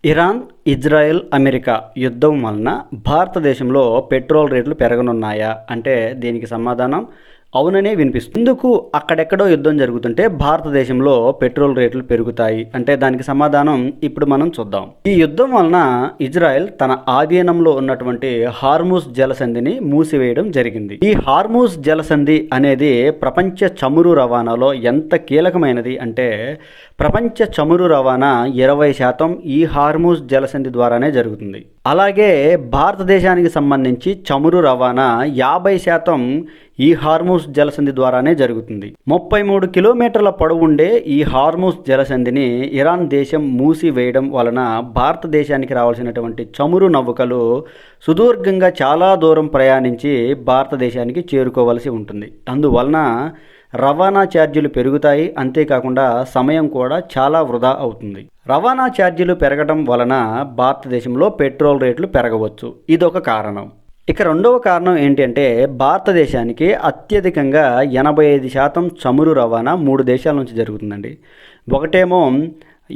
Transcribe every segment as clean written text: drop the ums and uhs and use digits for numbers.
Iran, Israel, America యుద్ధం వలన భారతదేశంలో పెట్రోల్ రేట్లు పెరగనున్నాయా అంటే దీనికి సమాధానం అవుననే వినిపిస్తుంది. ఎందుకు అక్కడెక్కడో యుద్ధం జరుగుతుంటే భారతదేశంలో పెట్రోల్ రేట్లు పెరుగుతాయి అంటే దానికి సమాధానం ఇప్పుడు మనం చూద్దాం. ఈ యుద్ధం వలన ఇజ్రాయెల్ తన ఆధీనంలో ఉన్నటువంటి హార్మూజ్ జలసంధిని మూసివేయడం జరిగింది. ఈ హార్మూజ్ జలసంధి అనేది ప్రపంచ చమురు రవాణాలో ఎంత కీలకమైనది అంటే ప్రపంచ చమురు రవాణా 20% ఈ హార్మూజ్ జలసంధి ద్వారానే జరుగుతుంది. అలాగే భారతదేశానికి సంబంధించి చమురు రవాణా 50% ఈ హార్మూజ్ జలసంధి ద్వారానే జరుగుతుంది. 33 కిలోమీటర్ల పొడవుండే ఈ హార్మూజ్ జలసంధిని ఇరాన్ దేశం మూసివేయడం వలన భారతదేశానికి రావాల్సినటువంటి చమురు నౌకలు సుదీర్ఘంగా చాలా దూరం ప్రయాణించి భారతదేశానికి చేరుకోవలసి ఉంటుంది. అందువలన రవాణా ఛార్జీలు పెరుగుతాయి, అంతేకాకుండా సమయం కూడా చాలా వృధా అవుతుంది. రవాణా ఛార్జీలు పెరగడం వలన భారతదేశంలో పెట్రోల్ రేట్లు పెరగవచ్చు, ఇదొక కారణం. ఇక రెండవ కారణం ఏంటి అంటే భారతదేశానికి అత్యధికంగా 85% చమురు రవాణా 3 దేశాల నుంచి జరుగుతుందండి. ఒకటేమో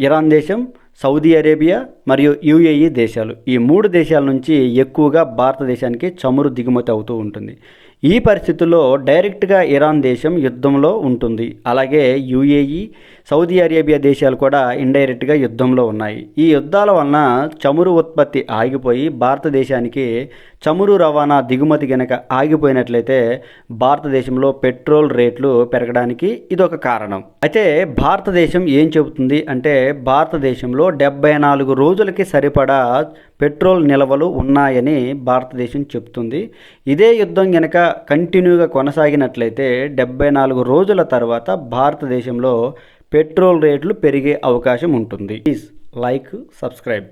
ఇరాన్ దేశం, సౌదీ అరేబియా మరియు యుఏఈ దేశాలు. ఈ 3 దేశాల నుంచి ఎక్కువగా భారతదేశానికి చమురు దిగుమతి అవుతూ ఉంటుంది. ఈ పరిస్థితుల్లో డైరెక్ట్గా ఇరాన్ దేశం యుద్ధంలో ఉంటుంది. అలాగే యుఏఈ, సౌదీ అరేబియా దేశాలు కూడా ఇండైరెక్ట్గా యుద్ధంలో ఉన్నాయి. ఈ యుద్ధాల వలన చమురు ఉత్పత్తి ఆగిపోయి భారతదేశానికి చమురు రవాణా దిగుమతి గనక ఆగిపోయినట్లయితే భారతదేశంలో పెట్రోల్ రేట్లు పెరగడానికి ఇదొక కారణం. అయితే భారతదేశం ఏం చెబుతుంది అంటే భారతదేశంలో 74 రోజులకి సరిపడా పెట్రోల్ నిల్వలు ఉన్నాయని భారతదేశం చెప్తుంది. ఇదే యుద్ధం గనక కంటిన్యూగా కొనసాగినట్లయితే 74 రోజుల తర్వాత భారతదేశంలో పెట్రోల్ రేట్లు పెరిగే అవకాశం ఉంటుంది. Please like, subscribe.